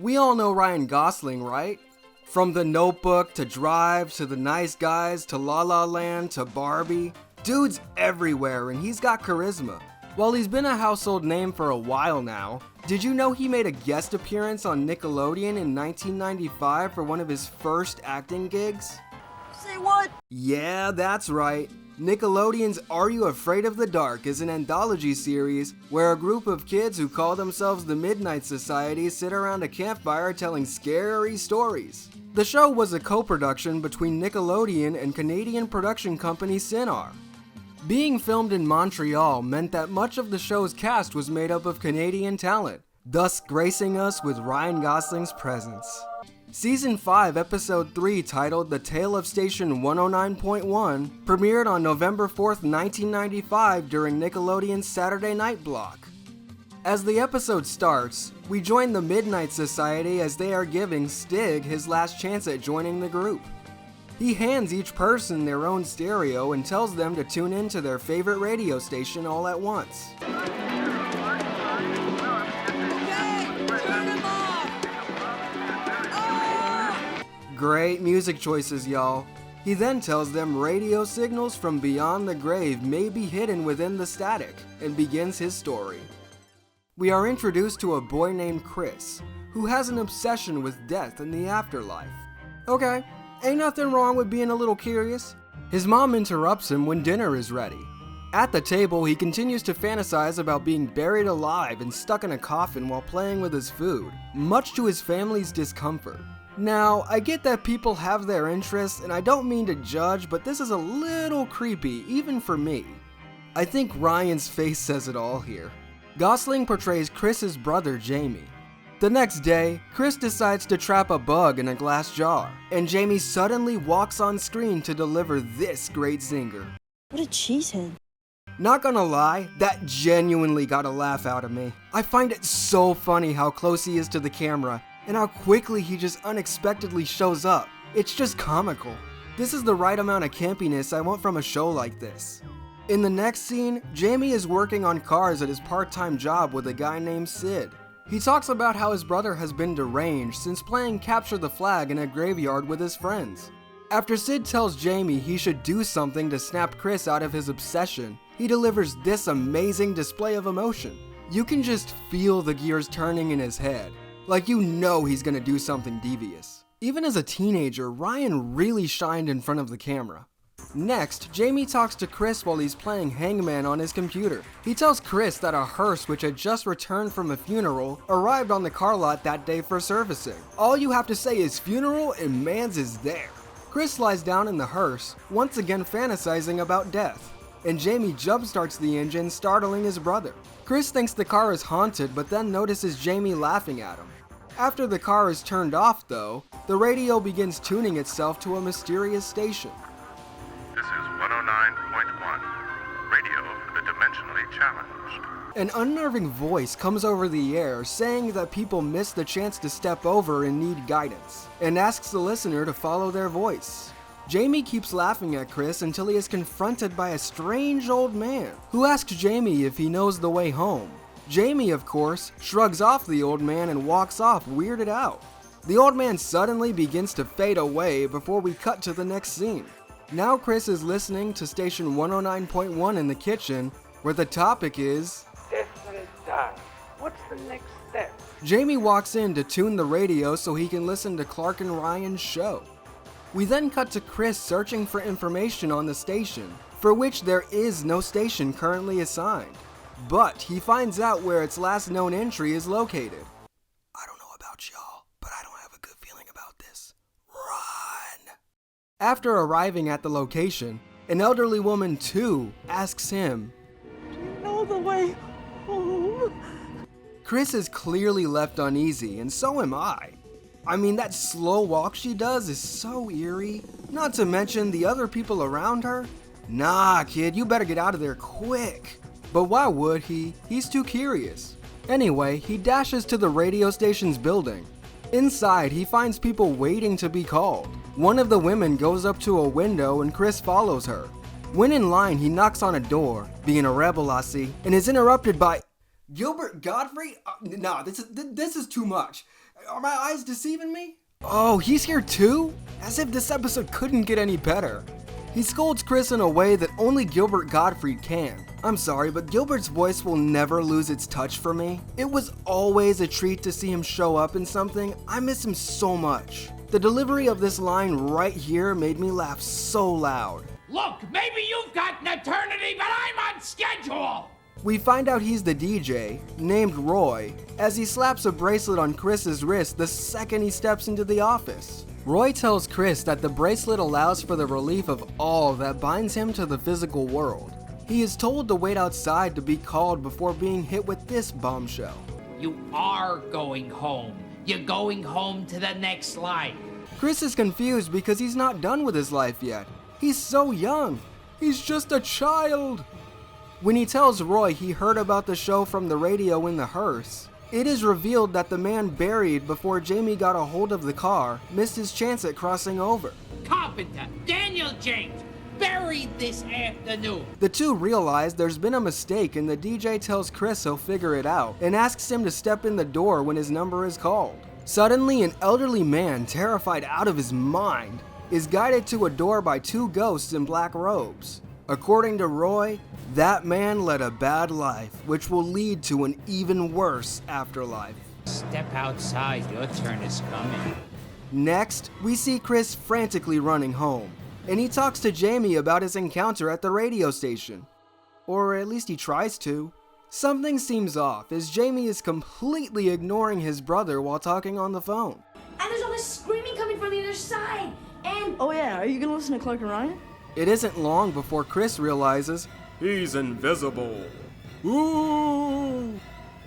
We all know Ryan Gosling, right? From The Notebook to Drive to The Nice Guys to La La Land to Barbie. Dude's everywhere and he's got charisma. While he's been a household name for a while now, did you know he made a guest appearance on Nickelodeon in 1995 for one of his first acting gigs? Say what? Yeah, that's right. Nickelodeon's Are You Afraid of the Dark is an anthology series where a group of kids who call themselves the Midnight Society sit around a campfire telling scary stories. The show was a co-production between Nickelodeon and Canadian production company Cinar. Being filmed in Montreal meant that much of the show's cast was made up of Canadian talent, thus gracing us with Ryan Gosling's presence. Season 5, Episode 3, titled The Tale of Station 109.1, premiered on November 4th, 1995 during Nickelodeon's Saturday Night block. As the episode starts, we join the Midnight Society as they are giving Stig his last chance at joining the group. He hands each person their own stereo and tells them to tune in to their favorite radio station all at once. Great music choices, y'all. He then tells them radio signals from beyond the grave may be hidden within the static, and begins his story. We are introduced to a boy named Chris, who has an obsession with death and the afterlife. Okay, ain't nothing wrong with being a little curious. His mom interrupts him when dinner is ready. At the table, he continues to fantasize about being buried alive and stuck in a coffin while playing with his food, much to his family's discomfort. Now, I get that people have their interests, and I don't mean to judge, but this is a little creepy, even for me. I think Ryan's face says it all here. Gosling portrays Chris's brother, Jamie. The next day, Chris decides to trap a bug in a glass jar, and Jamie suddenly walks on screen to deliver this great zinger. What a cheesehead. Not gonna lie, that genuinely got a laugh out of me. I find it so funny how close he is to the camera, and how quickly he just unexpectedly shows up. It's just comical. This is the right amount of campiness I want from a show like this. In the next scene, Jamie is working on cars at his part-time job with a guy named Sid. He talks about how his brother has been deranged since playing Capture the Flag in a graveyard with his friends. After Sid tells Jamie he should do something to snap Chris out of his obsession, he delivers this amazing display of emotion. You can just feel the gears turning in his head. Like you know he's gonna do something devious. Even as a teenager, Ryan really shined in front of the camera. Next, Jamie talks to Chris while he's playing Hangman on his computer. He tells Chris that a hearse which had just returned from a funeral arrived on the car lot that day for servicing. All you have to say is funeral and Mans is there. Chris lies down in the hearse, once again fantasizing about death, and Jamie jumpstarts the engine, startling his brother. Chris thinks the car is haunted, but then notices Jamie laughing at him. After the car is turned off, though, the radio begins tuning itself to a mysterious station. This is 109.1, radio for the dimensionally challenged. An unnerving voice comes over the air saying that people miss the chance to step over and need guidance, and asks the listener to follow their voice. Jamie keeps laughing at Chris until he is confronted by a strange old man, who asks Jamie if he knows the way home. Jamie, of course, shrugs off the old man and walks off, weirded out. The old man suddenly begins to fade away before we cut to the next scene. Now Chris is listening to station 109.1 in the kitchen, where the topic is Definite die. What's the next step? Jamie walks in to tune the radio so he can listen to Clark and Ryan's show. We then cut to Chris searching for information on the station, for which there is no station currently assigned. But he finds out where its last known entry is located. I don't know about y'all, but I don't have a good feeling about this. Run! After arriving at the location, an elderly woman too asks him, Do you know the way home? Chris is clearly left uneasy, and so am I. I mean, that slow walk she does is so eerie. Not to mention the other people around her. Nah, kid, you better get out of there quick. But why would he? He's too curious. Anyway, he dashes to the radio station's building. Inside, he finds people waiting to be called. One of the women goes up to a window and Chris follows her. When in line, he knocks on a door, being a rebel, I see, and is interrupted by Gilbert Godfrey? Nah, this is too much. Are my eyes deceiving me? Oh, he's here too? As if this episode couldn't get any better. He scolds Chris in a way that only Gilbert Gottfried can. I'm sorry, but Gilbert's voice will never lose its touch for me. It was always a treat to see him show up in something. I miss him so much. The delivery of this line right here made me laugh so loud. Look, maybe you've got an eternity, but I'm on schedule! We find out he's the DJ, named Roy, as he slaps a bracelet on Chris's wrist the second he steps into the office. Roy tells Chris that the bracelet allows for the relief of all that binds him to the physical world. He is told to wait outside to be called before being hit with this bombshell. You are going home. You're going home to the next life. Chris is confused because he's not done with his life yet. He's so young. He's just a child. When he tells Roy he heard about the show from the radio in the hearse, it is revealed that the man buried before Jamie got a hold of the car missed his chance at crossing over. Carpenter, Daniel James, buried this afternoon. The two realize there's been a mistake and the DJ tells Chris he'll figure it out and asks him to step in the door when his number is called. Suddenly, an elderly man, terrified out of his mind, is guided to a door by two ghosts in black robes. According to Roy, that man led a bad life, which will lead to an even worse afterlife. Step outside, your turn is coming. Next, we see Chris frantically running home, and he talks to Jamie about his encounter at the radio station. Or at least he tries to. Something seems off, as Jamie is completely ignoring his brother while talking on the phone. And there's all this screaming coming from the other side. And Oh yeah, are you gonna listen to Clark and Ryan? It isn't long before Chris realizes he's invisible. Ooh!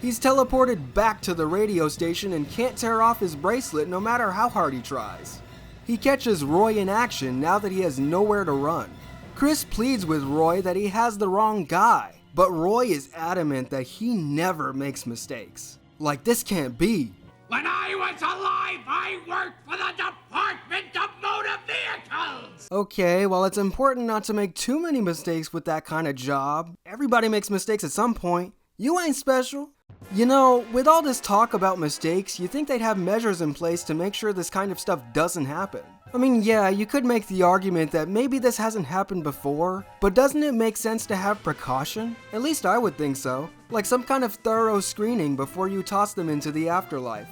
He's teleported back to the radio station and can't tear off his bracelet no matter how hard he tries. He catches Roy in action now that he has nowhere to run. Chris pleads with Roy that he has the wrong guy, but Roy is adamant that he never makes mistakes. Like, this can't be. When I was alive, I worked for the Department of Motor Vehicles! Okay, well, it's important not to make too many mistakes with that kind of job. Everybody makes mistakes at some point. You ain't special. You know, with all this talk about mistakes, you think they'd have measures in place to make sure this kind of stuff doesn't happen. I mean, yeah, you could make the argument that maybe this hasn't happened before, but doesn't it make sense to have precaution? At least I would think so. Like some kind of thorough screening before you toss them into the afterlife.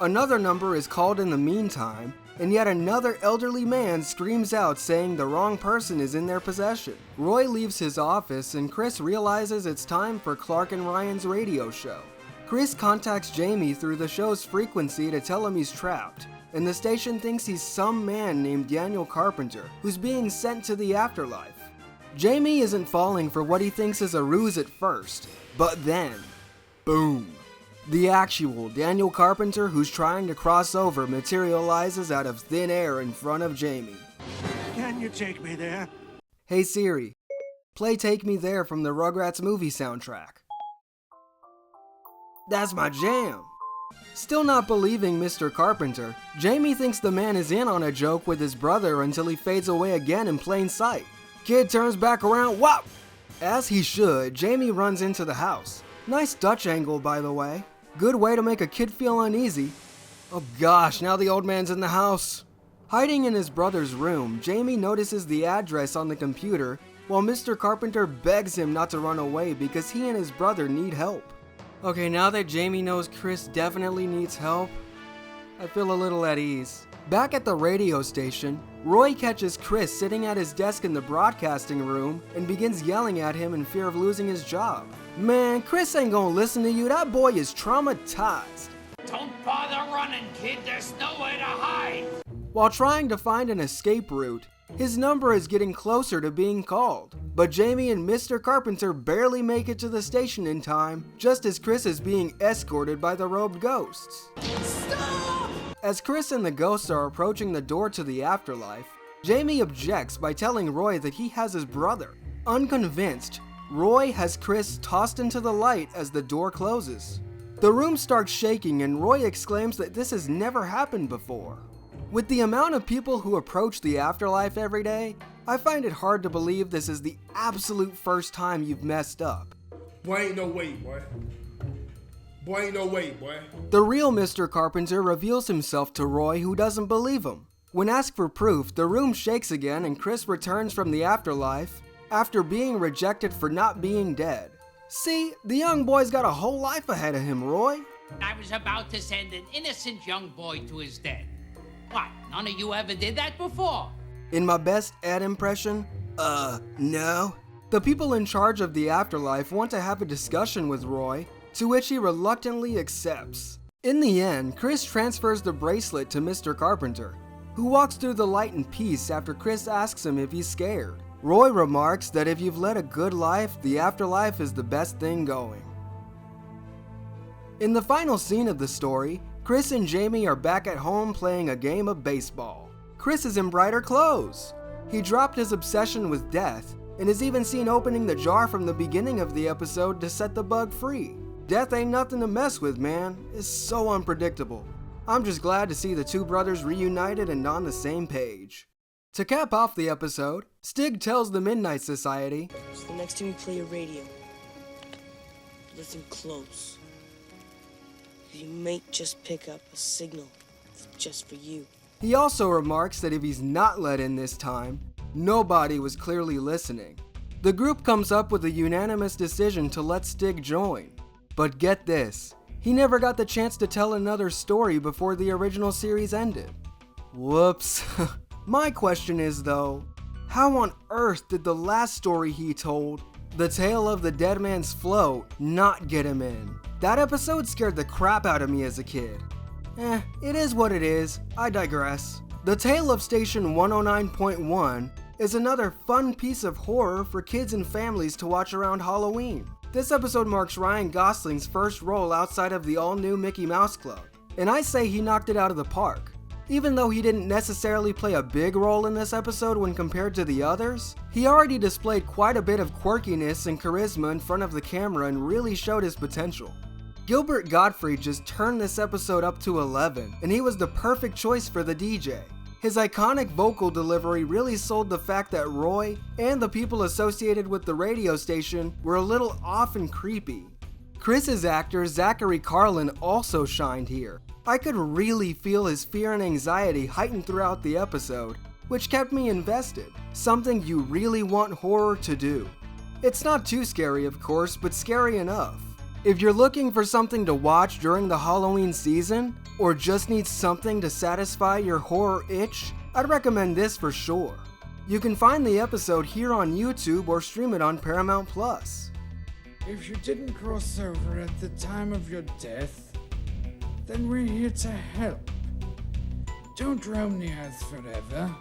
Another number is called in the meantime, and yet another elderly man screams out saying the wrong person is in their possession. Roy leaves his office and Chris realizes it's time for Clark and Ryan's radio show. Chris contacts Jamie through the show's frequency to tell him he's trapped, and the station thinks he's some man named Daniel Carpenter who's being sent to the afterlife. Jamie isn't falling for what he thinks is a ruse at first, but then, boom. The actual Daniel Carpenter who's trying to cross over materializes out of thin air in front of Jamie. Can you take me there? Hey Siri, play Take Me There from the Rugrats movie soundtrack. That's my jam. Still not believing Mr. Carpenter, Jamie thinks the man is in on a joke with his brother until he fades away again in plain sight. Kid turns back around, whop! As he should, Jamie runs into the house. Nice Dutch angle, by the way. Good way to make a kid feel uneasy. Oh gosh, now the old man's in the house. Hiding in his brother's room, Jamie notices the address on the computer while Mr. Carpenter begs him not to run away because he and his brother need help. Okay, now that Jamie knows Chris definitely needs help, I feel a little at ease. Back at the radio station, Roy catches Chris sitting at his desk in the broadcasting room and begins yelling at him in fear of losing his job. Man, Chris ain't gonna listen to you, that boy is traumatized. Don't bother running, kid, there's nowhere to hide! While trying to find an escape route, his number is getting closer to being called, but Jamie and Mr. Carpenter barely make it to the station in time, just as Chris is being escorted by the robed ghosts. stop! As Chris and the ghosts are approaching the door to the afterlife, Jamie objects by telling Roy that he has his brother. Unconvinced, Roy has Chris tossed into the light as the door closes. The room starts shaking and Roy exclaims that this has never happened before. With the amount of people who approach the afterlife every day, I find it hard to believe this is the absolute first time you've messed up. Boy, ain't no way, boy. Boy, ain't no way, boy. The real Mr. Carpenter reveals himself to Roy, who doesn't believe him. When asked for proof, the room shakes again and Chris returns from the afterlife after being rejected for not being dead. See, the young boy's got a whole life ahead of him, Roy. I was about to send an innocent young boy to his death. What, none of you ever did that before? In my best Ed impression, no. The people in charge of the afterlife want to have a discussion with Roy, to which he reluctantly accepts. In the end, Chris transfers the bracelet to Mr. Carpenter, who walks through the light in peace after Chris asks him if he's scared. Roy remarks that if you've led a good life, the afterlife is the best thing going. In the final scene of the story, Chris and Jamie are back at home playing a game of baseball. Chris is in brighter clothes. He dropped his obsession with death and is even seen opening the jar from the beginning of the episode to set the bug free. Death ain't nothing to mess with, man. It's so unpredictable. I'm just glad to see the two brothers reunited and on the same page. To cap off the episode, Stig tells the Midnight Society, So the next time you play your radio, listen close. You may just pick up a signal just for you. He also remarks that if he's not let in this time, nobody was clearly listening. The group comes up with a unanimous decision to let Stig join. But get this, he never got the chance to tell another story before the original series ended. Whoops. My question is though, how on earth did the last story he told, The Tale of the Dead Man's Float, not get him in? That episode scared the crap out of me as a kid. It is what it is, I digress. The Tale of Station 109.1 is another fun piece of horror for kids and families to watch around Halloween. This episode marks Ryan Gosling's first role outside of the all-new Mickey Mouse Club, and I say he knocked it out of the park. Even though he didn't necessarily play a big role in this episode when compared to the others, he already displayed quite a bit of quirkiness and charisma in front of the camera and really showed his potential. Gilbert Gottfried just turned this episode up to 11, and he was the perfect choice for the DJ. His iconic vocal delivery really sold the fact that Roy and the people associated with the radio station were a little off and creepy. Chris's actor Zachary Carlin also shined here. I could really feel his fear and anxiety heightened throughout the episode, which kept me invested, something you really want horror to do. It's not too scary, of course, but scary enough. If you're looking for something to watch during the Halloween season, or just need something to satisfy your horror itch, I'd recommend this for sure. You can find the episode here on YouTube or stream it on Paramount+. If you didn't cross over at the time of your death, then we're here to help. Don't roam the earth forever.